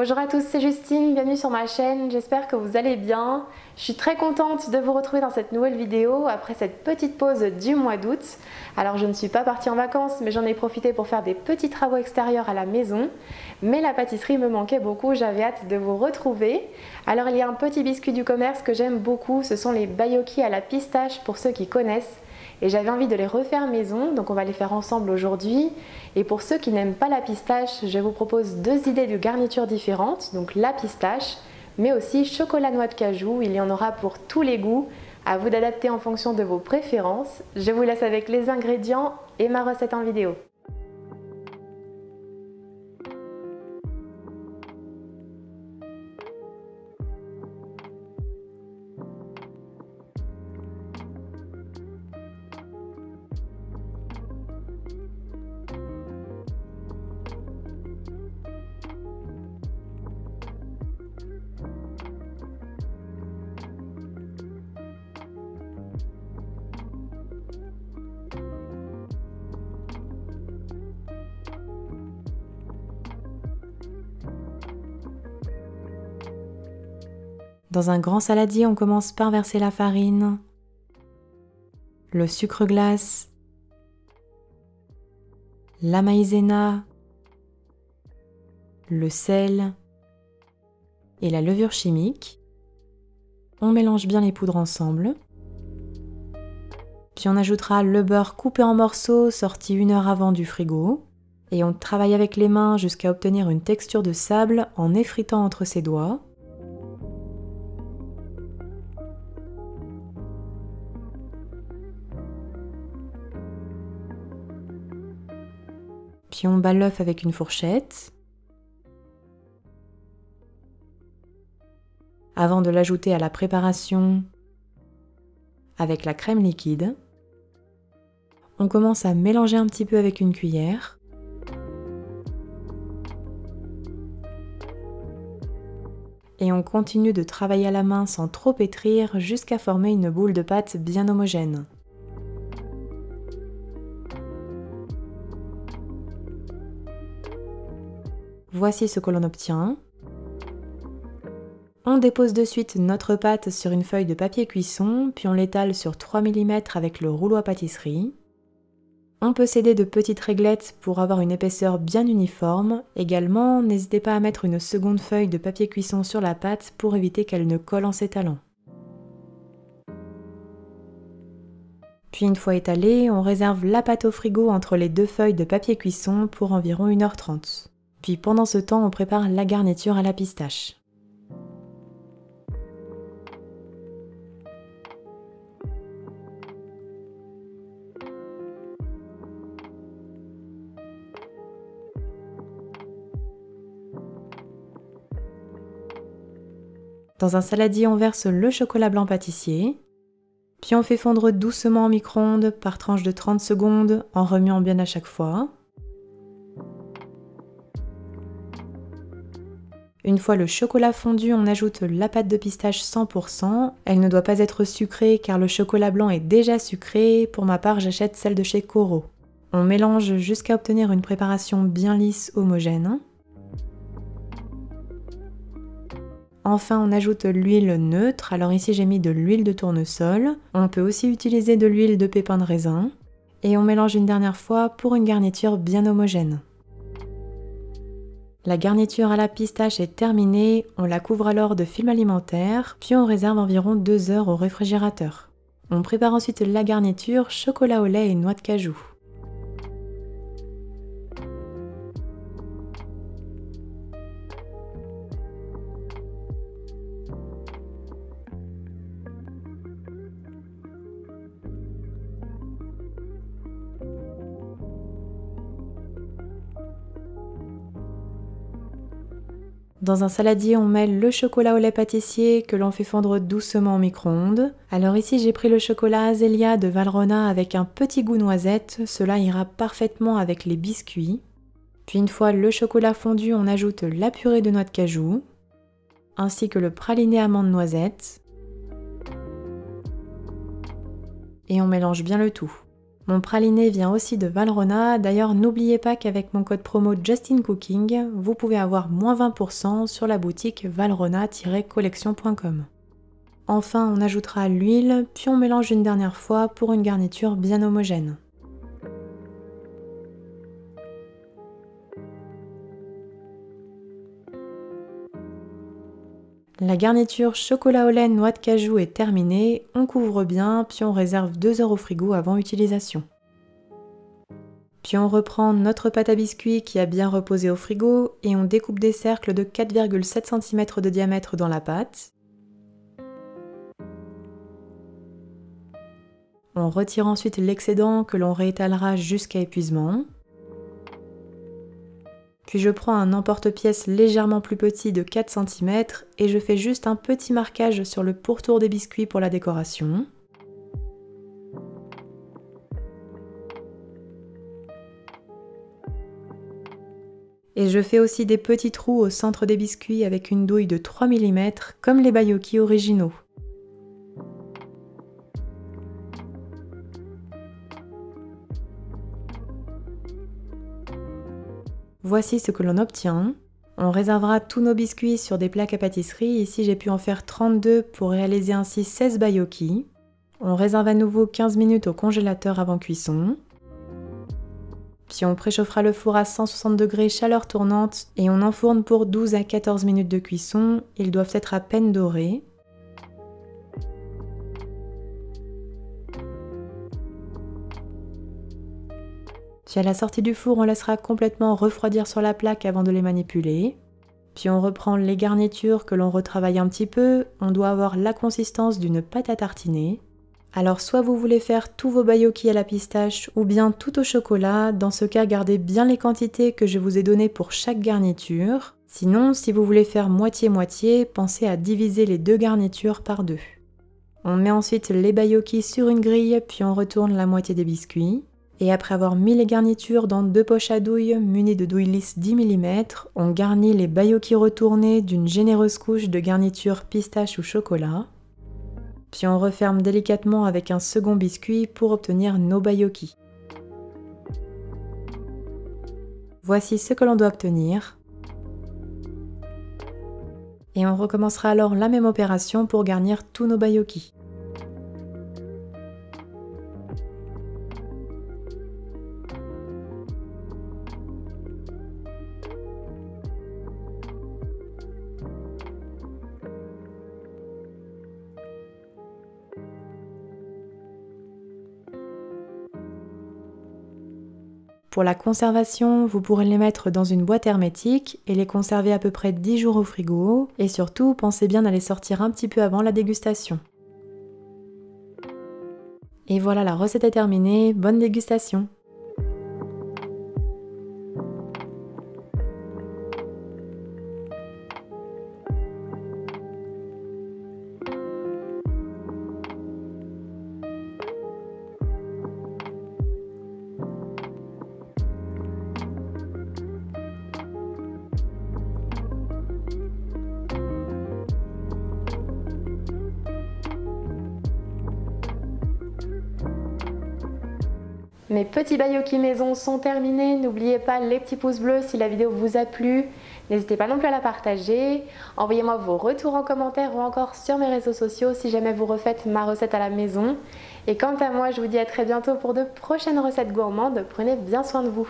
Bonjour à tous, c'est Justine, bienvenue sur ma chaîne, j'espère que vous allez bien. Je suis très contente de vous retrouver dans cette nouvelle vidéo après cette petite pause du mois d'août. Alors je ne suis pas partie en vacances, mais j'en ai profité pour faire des petits travaux extérieurs à la maison. Mais la pâtisserie me manquait beaucoup, j'avais hâte de vous retrouver. Alors il y a un petit biscuit du commerce que j'aime beaucoup, ce sont les Baioki à la pistache pour ceux qui connaissent. Et j'avais envie de les refaire maison, donc on va les faire ensemble aujourd'hui. Et pour ceux qui n'aiment pas la pistache, je vous propose deux idées de garniture différentes, donc la pistache, mais aussi chocolat noix de cajou, il y en aura pour tous les goûts, à vous d'adapter en fonction de vos préférences. Je vous laisse avec les ingrédients et ma recette en vidéo. Dans un grand saladier, on commence par verser la farine, le sucre glace, la maïzena, le sel et la levure chimique. On mélange bien les poudres ensemble. Puis on ajoutera le beurre coupé en morceaux, sorti 1 heure avant du frigo. Et on travaille avec les mains jusqu'à obtenir une texture de sable en effritant entre ses doigts. Puis on bat l'œuf avec une fourchette, avant de l'ajouter à la préparation avec la crème liquide. On commence à mélanger un petit peu avec une cuillère. Et on continue de travailler à la main sans trop pétrir jusqu'à former une boule de pâte bien homogène. Voici ce que l'on obtient. On dépose de suite notre pâte sur une feuille de papier cuisson, puis on l'étale sur 3 mm avec le rouleau à pâtisserie. On peut s'aider de petites réglettes pour avoir une épaisseur bien uniforme. Également, n'hésitez pas à mettre une seconde feuille de papier cuisson sur la pâte pour éviter qu'elle ne colle en s'étalant. Puis une fois étalée, on réserve la pâte au frigo entre les deux feuilles de papier cuisson pour environ 1h30. Puis pendant ce temps, on prépare la garniture à la pistache. Dans un saladier, on verse le chocolat blanc pâtissier. Puis on fait fondre doucement au micro-ondes par tranche de 30 secondes en remuant bien à chaque fois. Une fois le chocolat fondu, on ajoute la pâte de pistache 100%. Elle ne doit pas être sucrée car le chocolat blanc est déjà sucré. Pour ma part, j'achète celle de chez Coro. On mélange jusqu'à obtenir une préparation bien lisse, homogène. Enfin, on ajoute l'huile neutre. Alors ici, j'ai mis de l'huile de tournesol. On peut aussi utiliser de l'huile de pépins de raisin. Et on mélange une dernière fois pour une garniture bien homogène. La garniture à la pistache est terminée, on la couvre alors de film alimentaire, puis on réserve environ 2 heures au réfrigérateur. On prépare ensuite la garniture chocolat au lait et noix de cajou. Dans un saladier, on met le chocolat au lait pâtissier que l'on fait fondre doucement au micro-ondes. Alors ici, j'ai pris le chocolat Azelia de Valrhona avec un petit goût noisette. Cela ira parfaitement avec les biscuits. Puis une fois le chocolat fondu, on ajoute la purée de noix de cajou, ainsi que le praliné amande noisette. Et on mélange bien le tout. Mon praliné vient aussi de Valrhona, d'ailleurs n'oubliez pas qu'avec mon code promo JustinCooking, vous pouvez avoir moins 20% sur la boutique valrhona-collection.com. Enfin, on ajoutera l'huile, puis on mélange une dernière fois pour une garniture bien homogène. La garniture chocolat au lait noix de cajou est terminée, on couvre bien, puis on réserve 2 heures au frigo avant utilisation. Puis on reprend notre pâte à biscuits qui a bien reposé au frigo et on découpe des cercles de 4,7 cm de diamètre dans la pâte. On retire ensuite l'excédent que l'on réétalera jusqu'à épuisement. Puis je prends un emporte-pièce légèrement plus petit de 4 cm et je fais juste un petit marquage sur le pourtour des biscuits pour la décoration. Et je fais aussi des petits trous au centre des biscuits avec une douille de 3 mm comme les Baiocchi originaux. Voici ce que l'on obtient. On réservera tous nos biscuits sur des plaques à pâtisserie. Ici, j'ai pu en faire 32 pour réaliser ainsi 16 Baiocchi. On réserve à nouveau 15 minutes au congélateur avant cuisson. Puis on préchauffera le four à 160 degrés chaleur tournante et on enfourne pour 12 à 14 minutes de cuisson. Ils doivent être à peine dorés. Puis à la sortie du four, on laissera complètement refroidir sur la plaque avant de les manipuler. Puis on reprend les garnitures que l'on retravaille un petit peu. On doit avoir la consistance d'une pâte à tartiner. Alors soit vous voulez faire tous vos Baiocchi à la pistache ou bien tout au chocolat. Dans ce cas, gardez bien les quantités que je vous ai données pour chaque garniture. Sinon, si vous voulez faire moitié-moitié, pensez à diviser les deux garnitures par deux. On met ensuite les Baiocchi sur une grille, puis on retourne la moitié des biscuits. Et après avoir mis les garnitures dans 2 poches à douille munies de douille lisse 10 mm, on garnit les Baiocchi retournés d'une généreuse couche de garniture pistache ou chocolat. Puis on referme délicatement avec un second biscuit pour obtenir nos Baiocchi. Voici ce que l'on doit obtenir. Et on recommencera alors la même opération pour garnir tous nos Baiocchi. Pour la conservation, vous pourrez les mettre dans une boîte hermétique et les conserver à peu près 10 jours au frigo. Et surtout, pensez bien à les sortir un petit peu avant la dégustation. Et voilà, la recette est terminée, bonne dégustation! Mes petits Baiocchi maison sont terminés. N'oubliez pas les petits pouces bleus si la vidéo vous a plu. N'hésitez pas non plus à la partager. Envoyez-moi vos retours en commentaire ou encore sur mes réseaux sociaux si jamais vous refaites ma recette à la maison. Et quant à moi, je vous dis à très bientôt pour de prochaines recettes gourmandes. Prenez bien soin de vous.